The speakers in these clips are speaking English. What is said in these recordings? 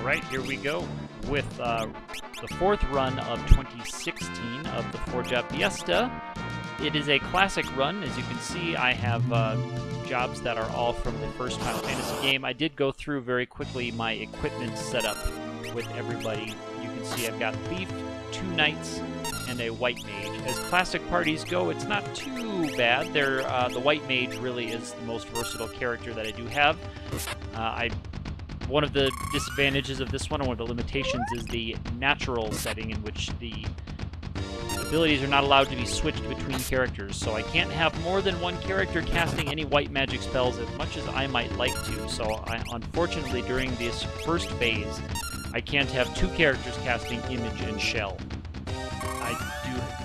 Alright, here we go with the fourth run of 2016 of the Four-Job Fiesta. It is a classic run. As you can see, I have jobs that are all from the first Final Fantasy game. I did go through very quickly my equipment setup with everybody. You can see I've got Thief, 2 Knights, and a White Mage. As classic parties go, it's not too bad. The White Mage really is the most versatile character that I do have. One of the disadvantages of this one, or one of the limitations, is the natural setting in which the abilities are not allowed to be switched between characters. So I can't have more than one character casting any white magic spells as much as I might like to. So unfortunately, during this first phase, I can't have 2 characters casting Image and Shell. I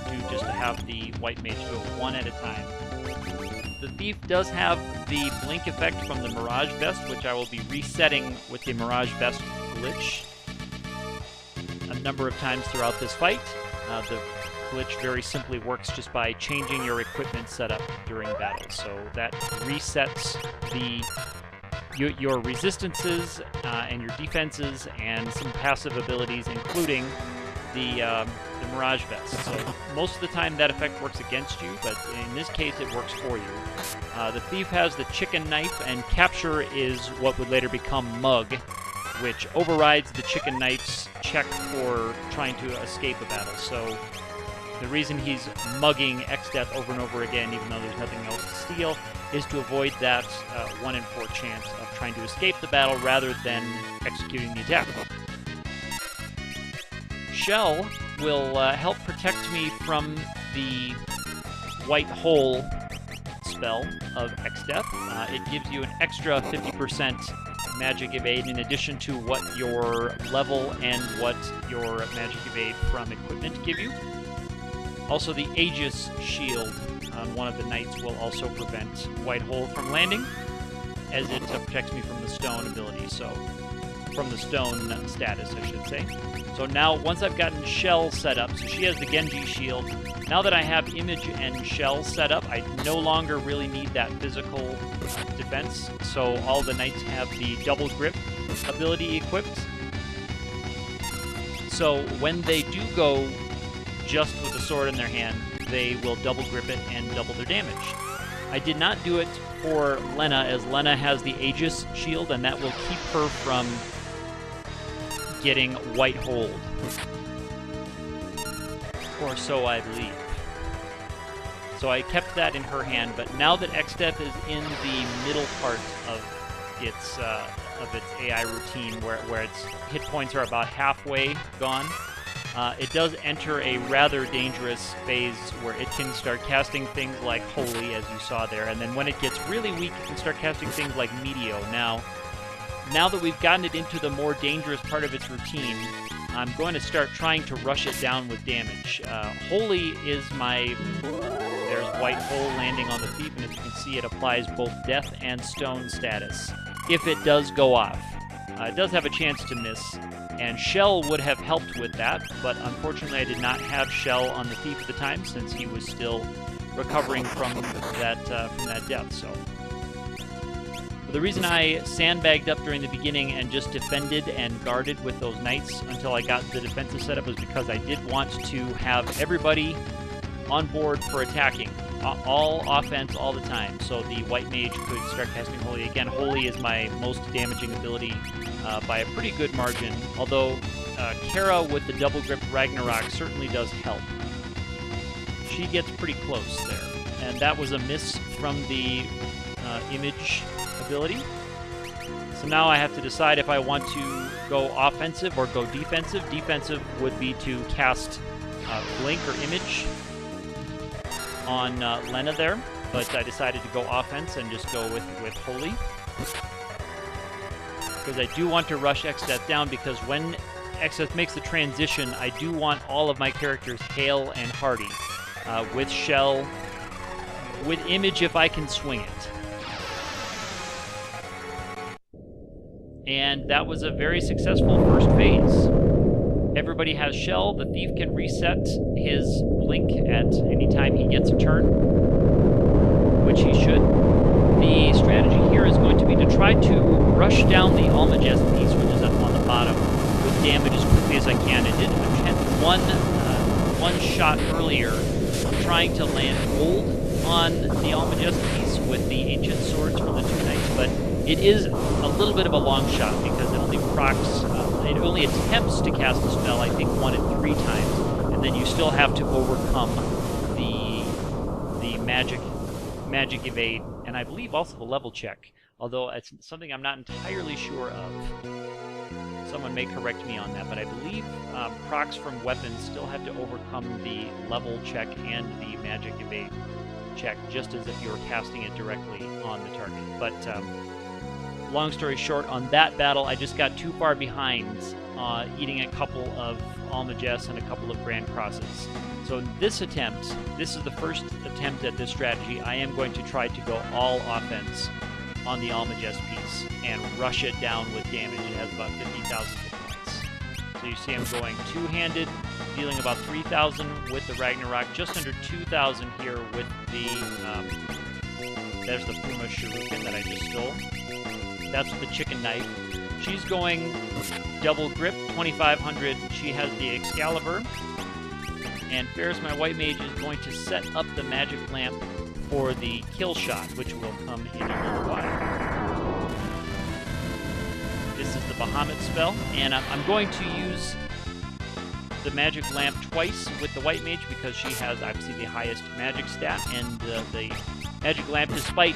do just have the White Mage do it 1 at a time. The Thief does have the blink effect from the Mirage Vest, which I will be resetting with the Mirage Vest glitch a number of times throughout this fight. The glitch very simply works just by changing your equipment setup during battle. So that resets your resistances and your defenses and some passive abilities, including the Mirage Vest. So most of the time that effect works against you, but in this case it works for you. The Thief has the Chicken Knife, and Capture is what would later become Mug, which overrides the Chicken Knife's check for trying to escape a battle. So the reason he's mugging X-Death over and over again, even though there's nothing else to steal, is to avoid that 1 in 4 chance of trying to escape the battle rather than executing the attack. Shell will help protect me from the white hole spell of X-Death. It gives you an extra 50% magic evade in addition to what your level and what your magic evade from equipment give you. Also, the Aegis shield on one of the knights will also prevent white hole from landing, as it protects me from the stone ability, so from the stone status, I should say. So now, once I've gotten Shell set up, so she has the Genji shield, now that I have Image and Shell set up, I no longer really need that physical defense, so all the knights have the double grip ability equipped. So when they do go just with a sword in their hand, they will double grip it and double their damage. I did not do it for Lena, as Lena has the Aegis shield, and that will keep her from getting white hold. Or so I believe. So I kept that in her hand, but now that X-Death is in the middle part of its AI routine, where its hit points are about halfway gone, it does enter a rather dangerous phase where it can start casting things like Holy, as you saw there, and then when it gets really weak, it can start casting things like Meteo. Now that we've gotten it into the more dangerous part of its routine, I'm going to start trying to rush it down with damage. Holy is my... There's white hole landing on the Thief, and as you can see, it applies both death and stone status if it does go off. It does have a chance to miss, and Shell would have helped with that, but unfortunately I did not have Shell on the Thief at the time, since he was still recovering from that death. So the reason I sandbagged up during the beginning and just defended and guarded with those knights until I got the defensive setup was because I did want to have everybody on board for attacking. All offense all the time, so the White Mage could start casting Holy. Again, Holy is my most damaging ability by a pretty good margin, although Kara with the double grip Ragnarok certainly does help. She gets pretty close there, and that was a miss from the Image ability. So now I have to decide if I want to go offensive or go defensive. Defensive would be to cast Blink or Image on Lena there, but I decided to go offense and just go with Holy. Because I do want to rush X-Death down, because when X-Death makes the transition, I do want all of my characters hale and hardy. With Shell, with Image if I can swing it. And that was a very successful first phase. Everybody has Shell. The Thief can reset his blink at any time he gets a turn, which he should. The strategy here is going to be to try to rush down the Almagest piece, which is up on the bottom with damage as quickly as I can. I did attempt one shot earlier, trying to land gold on the Almagest piece with the ancient swords from the two knights, but it is a little bit of a long shot because it only procs, it only attempts to cast a spell, I think, 1 in 3 times, and then you still have to overcome the magic evade, and I believe also the level check, although it's something I'm not entirely sure of. Someone may correct me on that, but I believe procs from weapons still have to overcome the level check and the magic evade check, just as if you were casting it directly on the target. But long story short, on that battle, I just got too far behind, eating a couple of Almagests and a couple of Grand Crosses. So in this attempt, this is the first attempt at this strategy, I am going to try to go all offense on the Almagest piece and rush it down with damage. It has about 50,000 hit points. So you see I'm going two-handed, dealing about 3,000 with the Ragnarok, just under 2,000 here with the, there's the Puma Shuriken that I just stole. That's with the chicken knife. She's going double grip, 2,500. She has the Excalibur. And Ferris, my white mage, is going to set up the magic lamp for the kill shot, which will come in a little while. This is the Bahamut spell, and I'm going to use the magic lamp twice with the white mage because she has obviously the highest magic stat, and the magic lamp, despite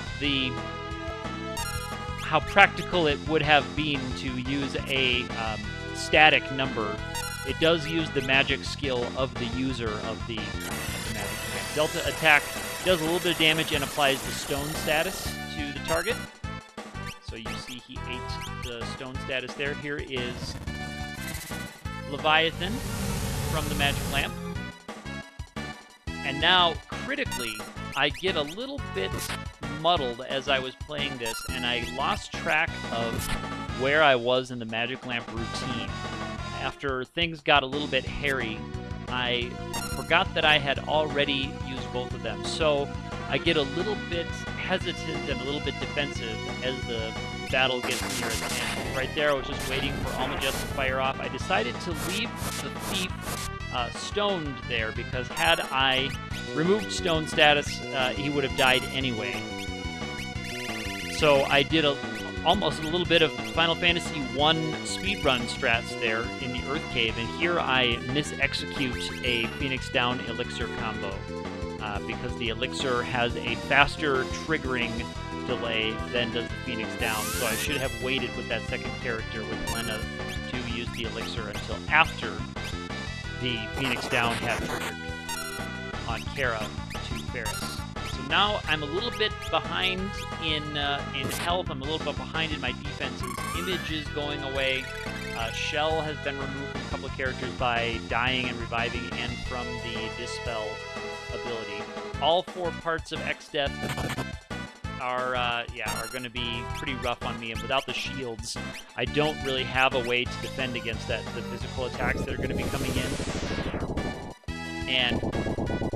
how practical it would have been to use a static number, it does use the magic skill of the user of the magic lamp. Delta attack does a little bit of damage and applies the stone status to the target. So you see he ate the stone status there. Here is Leviathan from the magic lamp. And now, critically, I get a little bit muddled as I was playing this, and I lost track of where I was in the magic lamp routine. After things got a little bit hairy, I forgot that I had already used both of them. So I get a little bit hesitant and a little bit defensive as the battle gets near its end. Right there, I was just waiting for Almagest to fire off. I decided to leave the thief stoned there because had I removed stone status, he would have died anyway. So I did almost a little bit of Final Fantasy I speedrun strats there in the Earth Cave, and here I mis-execute a Phoenix Down Elixir combo because the Elixir has a faster triggering delay than does the Phoenix Down, so I should have waited with that second character with Lena to use the Elixir until after the Phoenix Down had triggered on Kara to Ferris. So now I'm a little bit behind in health. I'm a little bit behind in my defenses. Image is going away. Shell has been removed from a couple of characters by dying and reviving, and from the Dispel ability. All 4 parts of X-Death are going to be pretty rough on me, and without the shields, I don't really have a way to defend against the physical attacks that are going to be coming in. And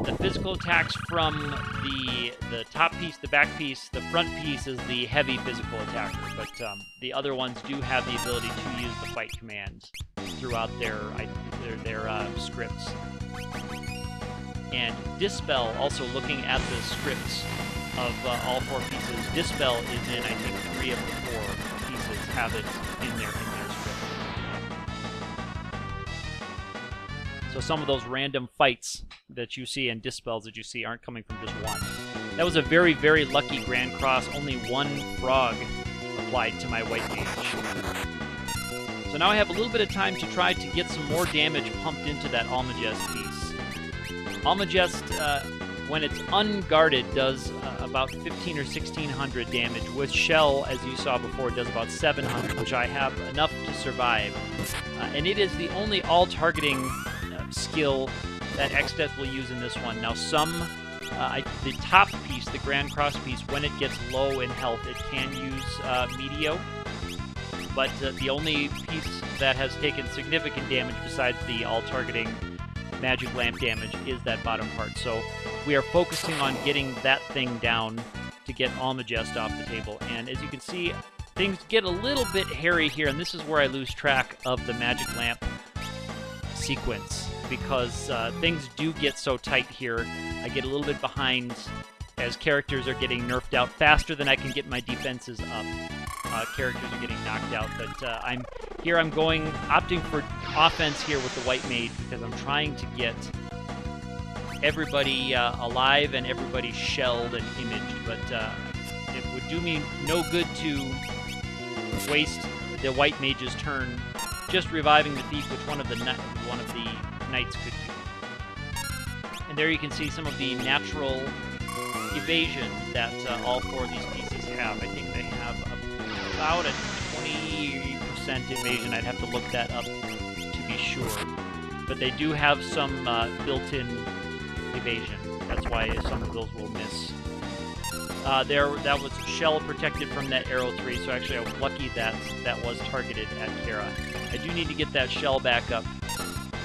the physical attacks from the top piece, the back piece, the front piece is the heavy physical attacker, but the other ones do have the ability to use the fight commands throughout their scripts. And Dispel, also looking at the scripts of all 4 pieces, Dispel is in, I think, 3 of the 4 pieces have it in their script. So some of those random fights that you see and dispels that you see aren't coming from just one. That was a very, very lucky Grand Cross. Only 1 frog applied to my white mage. So now I have a little bit of time to try to get some more damage pumped into that Almagest piece. Almagest, when it's unguarded, does about 1,500 or 1,600 damage. With Shell, as you saw before, it does about 700, which I have enough to survive. And it is the only all-targeting skill that X-Death will use in this one. Now, the top piece, the Grand Cross piece, when it gets low in health, it can use Meteo. But the only piece that has taken significant damage besides the all-targeting magic lamp damage is that bottom part. So we are focusing on getting that thing down to get Almagest off the table. And as you can see, things get a little bit hairy here, and this is where I lose track of the magic lamp sequence, because things do get so tight here. I get a little bit behind as characters are getting nerfed out faster than I can get my defenses up. Characters are getting knocked out, but I'm opting for offense here with the white mage because I'm trying to get everybody alive and everybody shelled and imaged, but it would do me no good to waste the white mage's turn just reviving the thief, which one of the knights could do. And there you can see some of the natural evasion that all four of these pieces have. I think they have about a 20% evasion. I'd have to look that up to be sure. But they do have some built-in evasion. That's why some of those will miss. That was shell protected from that arrow 3, so actually I was lucky that that was targeted at Kara. I do need to get that shell back up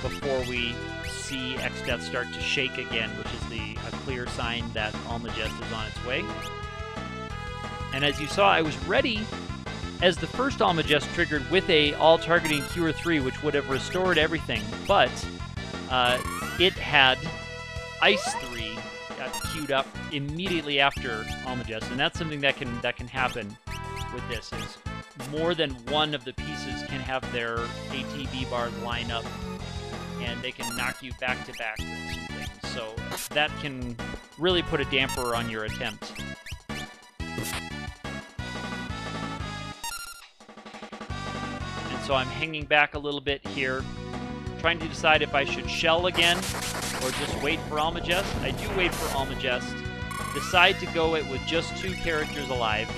before we see X-Death start to shake again, which is a clear sign that Almagest is on its way. And as you saw, I was ready as the first Almagest triggered with a all-targeting Cure 3, which would have restored everything, but it had Ice 3 queued up immediately after Almagest, and that's something that can happen with this, is more than one of the pieces can have their ATB bars line up, and they can knock you back to back with some things. So that can really put a damper on your attempt. And so I'm hanging back a little bit here, trying to decide if I should shell again or just wait for Almagest. I do wait for Almagest, decide to go it with just 2 characters alive,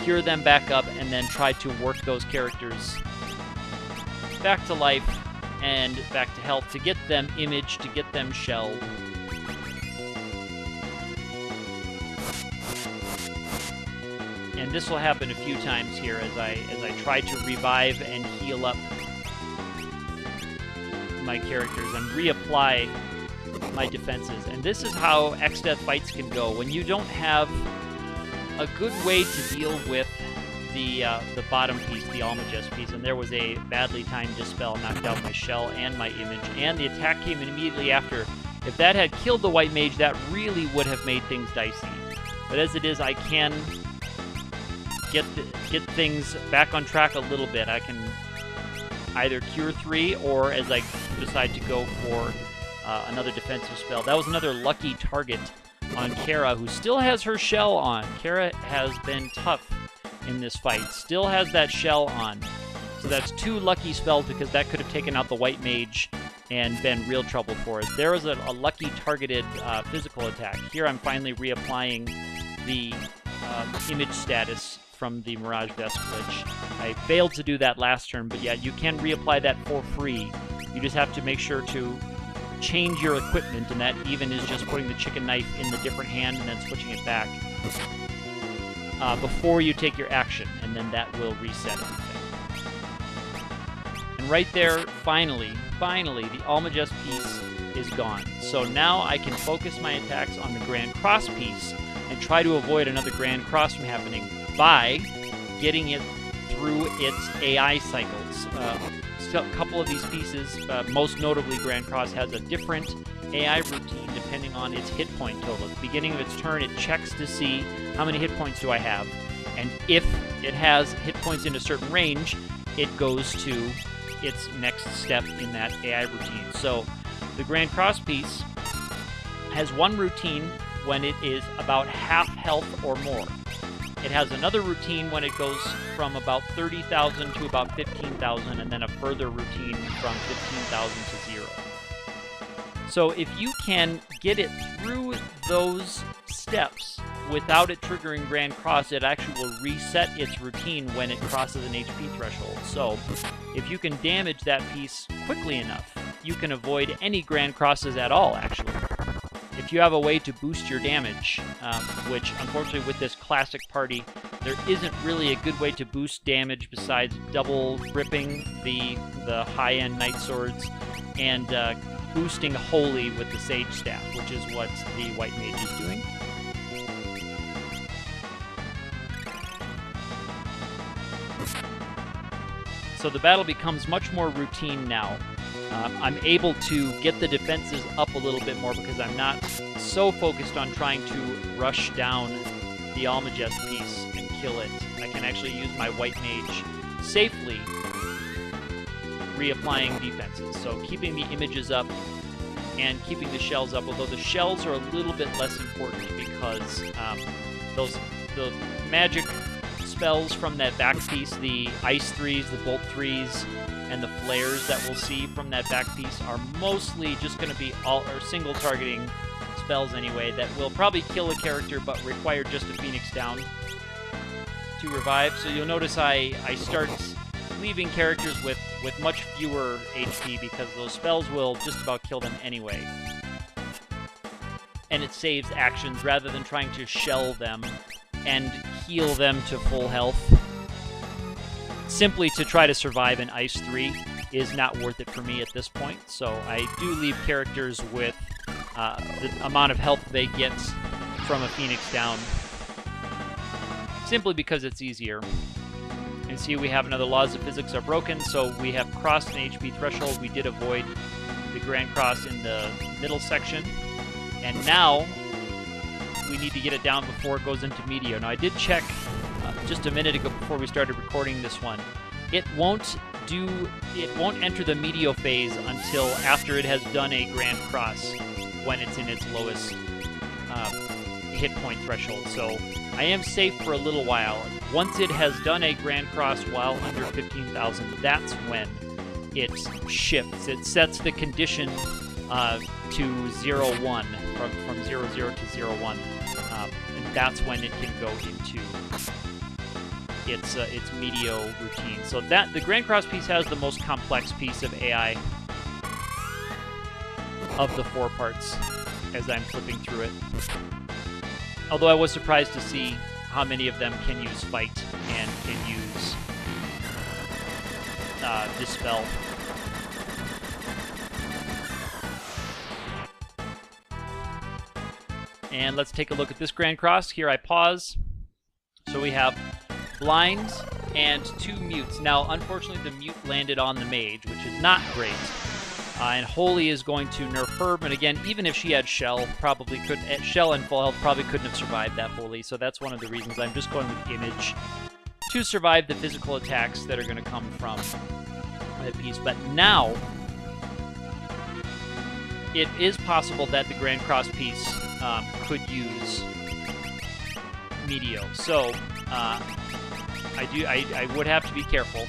cure them back up, and then try to work those characters back to life and back to health to get them imaged, to get them shelled. And this will happen a few times here as I try to revive and heal up my characters and reapply my defenses. And this is how X-Death fights can go. When you don't have a good way to deal with the bottom piece, the Almagest piece, and there was a badly timed Dispel, knocked out my shell and my image, and the attack came in immediately after. If that had killed the white mage, that really would have made things dicey. But as it is, I can get things back on track a little bit. I can either Cure 3, or as I decide to go for another defensive spell. That was another lucky target on Kara, who still has her shell on. Kara has been tough in this fight, still has that shell on. So that's 2 lucky spells, because that could have taken out the white mage and been real trouble for us. There was a lucky targeted physical attack. Here I'm finally reapplying the image status from the Mirage Vest glitch. I failed to do that last turn, but yeah, you can reapply that for free. You just have to make sure to change your equipment, and that even is just putting the chicken knife in the different hand and then switching it back before you take your action, and then that will reset everything. And right there, finally, the Almagest piece is gone. So now I can focus my attacks on the Grand Cross piece and try to avoid another Grand Cross from happening by getting it through its AI cycles. A couple of these pieces, most notably Grand Cross, has a different AI routine depending on its hit point total. At the beginning of its turn, it checks to see how many hit points do I have, and if it has hit points in a certain range, it goes to its next step in that AI routine. So the Grand Cross piece has one routine when it is about half health or more. It has another routine when it goes from about 30,000 to about 15,000, and then a further routine from 15,000 to 0. So if you can get it through those steps without it triggering Grand Cross, it actually will reset its routine when it crosses an HP threshold. So if you can damage that piece quickly enough, you can avoid any Grand Crosses at all, actually. If you have a way to boost your damage, which unfortunately with this classic party, there isn't really a good way to boost damage besides double gripping the high-end Knight Swords and boosting Holy with the Sage Staff, which is what the White Mage is doing. So the battle becomes much more routine now. I'm able to get the defenses up a little bit more because I'm not so focused on trying to rush down the Almagest piece and kill it. I can actually use my White Mage safely, reapplying defenses. So keeping the images up and keeping the shells up, although the shells are a little bit less important because the magic spells from that back piece, the Ice 3s, the Bolt 3s, and the flares that we'll see from that back piece are mostly just going to be single targeting spells anyway that will probably kill a character but require just a Phoenix down to revive. So you'll notice I start leaving characters with much fewer HP because those spells will just about kill them anyway. And it saves actions rather than trying to shell them and heal them to full health. Simply to try to survive an Ice 3 is not worth it for me at this point, so I do leave characters with the amount of health they get from a Phoenix down, simply because it's easier. And see, we have another Laws of Physics are broken, so we have crossed an HP threshold. We did avoid the Grand Cross in the middle section, and now we need to get it down before it goes into Meteor. Now, I did check just a minute ago before we started recording this one. It won't enter the Meteor phase until after it has done a Grand Cross, when it's in its lowest hit point threshold. So I am safe for a little while. Once it has done a Grand Cross while under 15,000, that's when it shifts. It sets the condition to 0-1, from 0-0 to 0-1, and that's when it can go into its Meteor routine. So that the Grand Cross piece has the most complex piece of AI of the 4 parts as I'm flipping through it. Although I was surprised to see how many of them can use Fight and can use Dispel. And let's take a look at this Grand Cross. Here I pause. So we have Blind and 2 Mutes. Now, unfortunately, the Mute landed on the Mage, which is not great. And Holy is going to nerf her, but again, even if she had Shell, probably could Shell and full health probably couldn't have survived that Holy. So that's one of the reasons I'm just going with Image to survive the physical attacks that are going to come from that piece. But now, it is possible that the Grand Cross piece could use Meteor. So I would have to be careful.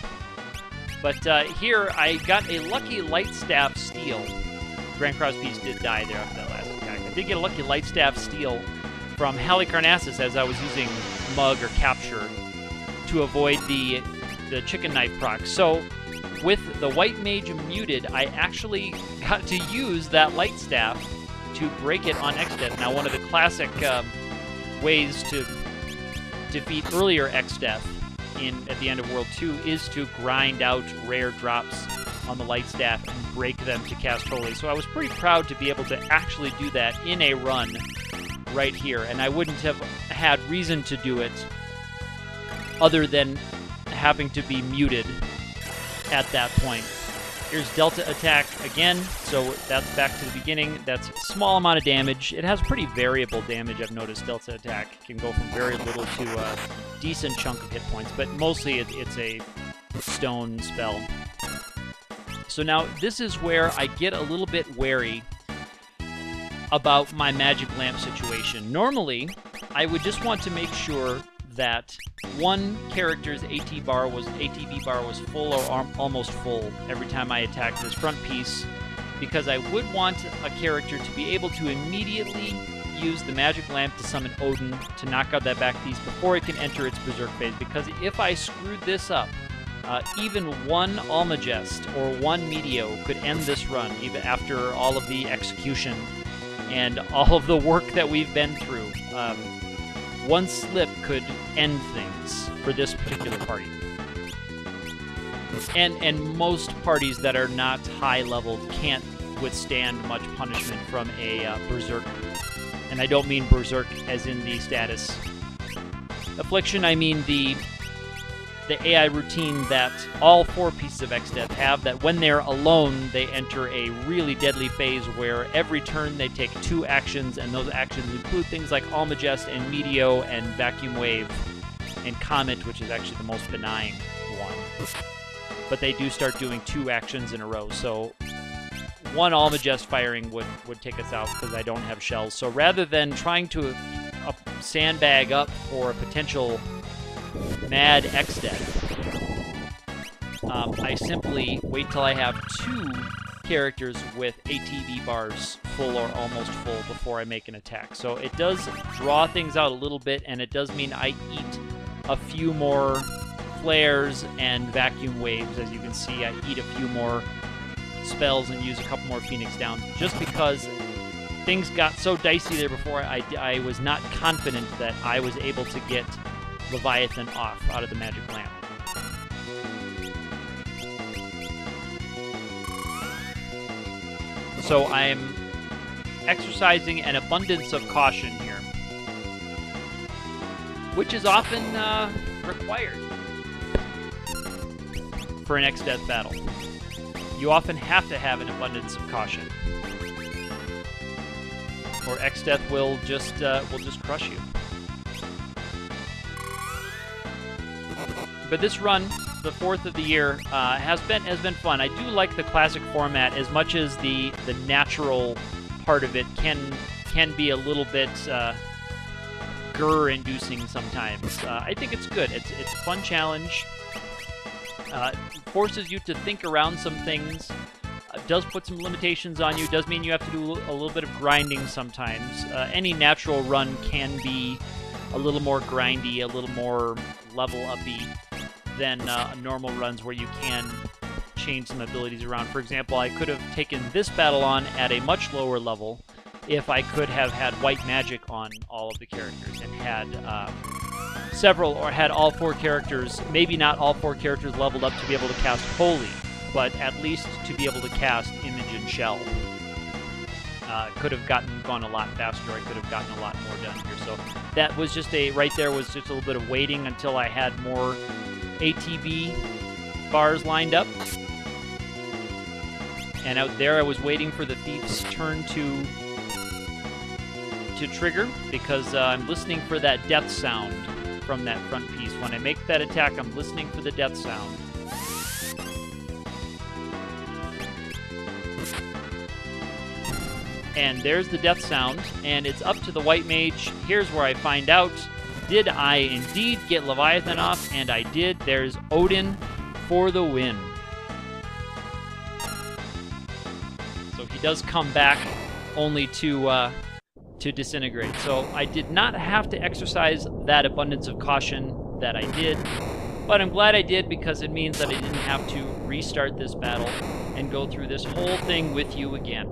But here, I got a lucky Light Staff Steal. Grand Cross piece did die there after that last attack. I did get a lucky Light Staff Steal from Halicarnassus as I was using Mug or Capture to avoid the Chicken Knife proc. So with the White Mage muted, I actually got to use that Light Staff to break it on X-Death. Now, one of the classic ways to defeat earlier X-Death at the end of World 2 is to grind out rare drops on the Light Staff and break them to cast Holy. So I was pretty proud to be able to actually do that in a run right here, and I wouldn't have had reason to do it other than having to be muted at that point. Here's Delta Attack again, so that's back to the beginning. That's a small amount of damage. It has pretty variable damage, I've noticed. Delta Attack can go from very little to a decent chunk of hit points, but mostly it's a stone spell. So now this is where I get a little bit wary about my Magic Lamp situation. Normally, I would just want to make sure that one character's ATB bar was full or almost full every time I attacked this front piece, because I would want a character to be able to immediately use the Magic Lamp to summon Odin to knock out that back piece before it can enter its Berserk phase, because if I screwed this up, even one Almagest or one Meteor could end this run, even after all of the execution and all of the work that we've been through. One slip could end things for this particular party. And most parties that are not high-leveled can't withstand much punishment from a Berserk. And I don't mean Berserk as in the status Affliction, I mean the the AI routine that all 4 pieces of XDeath have, that when they're alone, they enter a really deadly phase where every turn they take 2 actions, and those actions include things like Almagest and Meteo and Vacuum Wave and Comet, which is actually the most benign one. But they do start doing 2 actions in a row, so 1 Almagest firing would take us out because I don't have shells. So rather than trying to sandbag up for a potential mad XDeath, I simply wait till I have 2 characters with ATB bars full or almost full before I make an attack. So it does draw things out a little bit, and it does mean I eat a few more flares and vacuum waves. As you can see, I eat a few more spells and use a couple more Phoenix Downs, just because things got so dicey there before. I was not confident that I was able to get Leviathan off out of the magic lamp. So I'm exercising an abundance of caution here, which is often required for an XDeath battle. You often have to have an abundance of caution, or XDeath will just crush you. But this run, the 4th of the year, has been fun. I do like the classic format as much as the natural part of it can be a little bit grr-inducing sometimes. I think it's good. It's a fun challenge. Forces you to think around some things. Does put some limitations on you. Does mean you have to do a little bit of grinding sometimes. Any natural run can be a little more grindy, a little more level-uppy than normal runs where you can change some abilities around. For example, I could have taken this battle on at a much lower level if I could have had white magic on all of the characters and had several, or had all 4 characters, maybe not all 4 characters leveled up to be able to cast Holy, but at least to be able to cast Image and Shell. Could have gone a lot faster. I could have gotten a lot more done here. So that was just right there was just a little bit of waiting until I had more ATB bars lined up. And out there I was waiting for the Thief's turn to trigger, because I'm listening for that death sound from that front piece. When I make that attack, I'm listening for the death sound. And there's the death sound, and it's up to the white mage. Here's where I find out, did I indeed get Leviathan off? And I did. There's Odin for the win. So he does come back, only to disintegrate. So I did not have to exercise that abundance of caution that I did, but I'm glad I did, because it means that I didn't have to restart this battle and go through this whole thing with you again.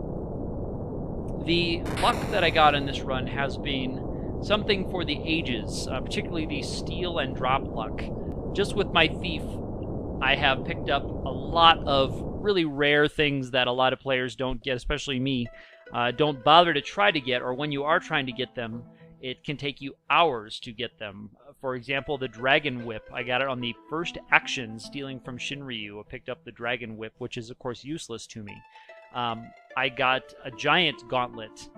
The luck that I got in this run has been something for the ages, particularly the steal and drop luck. Just with my Thief, I have picked up a lot of really rare things that a lot of players don't get, especially me, don't bother to try to get, or when you are trying to get them, it can take you hours to get them. For example, the Dragon Whip. I got it on the first action, stealing from Shinryu. I picked up the Dragon Whip, which is, of course, useless to me. I got a Giant Gauntlet.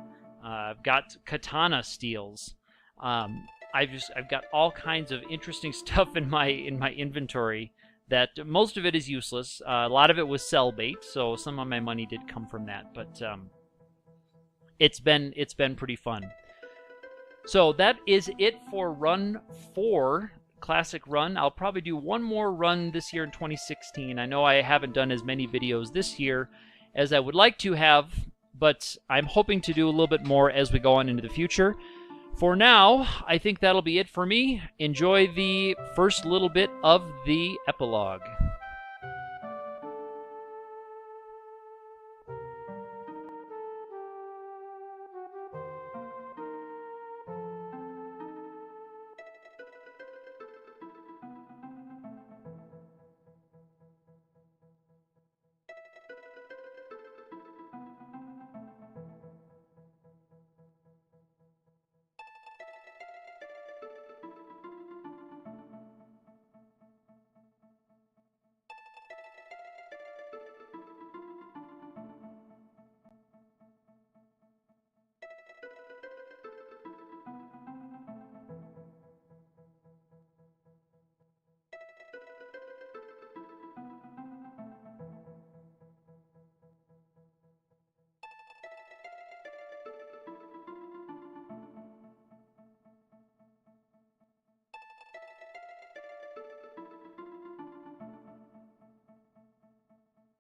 I've got Katana steals. I've got all kinds of interesting stuff in my inventory that most of it is useless. A lot of it was sell bait, so some of my money did come from that. But it's been pretty fun. So that is it for Run 4, Classic Run. I'll probably do one more run this year in 2016. I know I haven't done as many videos this year as I would like to have, but I'm hoping to do a little bit more as we go on into the future. For now, I think that'll be it for me. Enjoy the first little bit of the epilogue.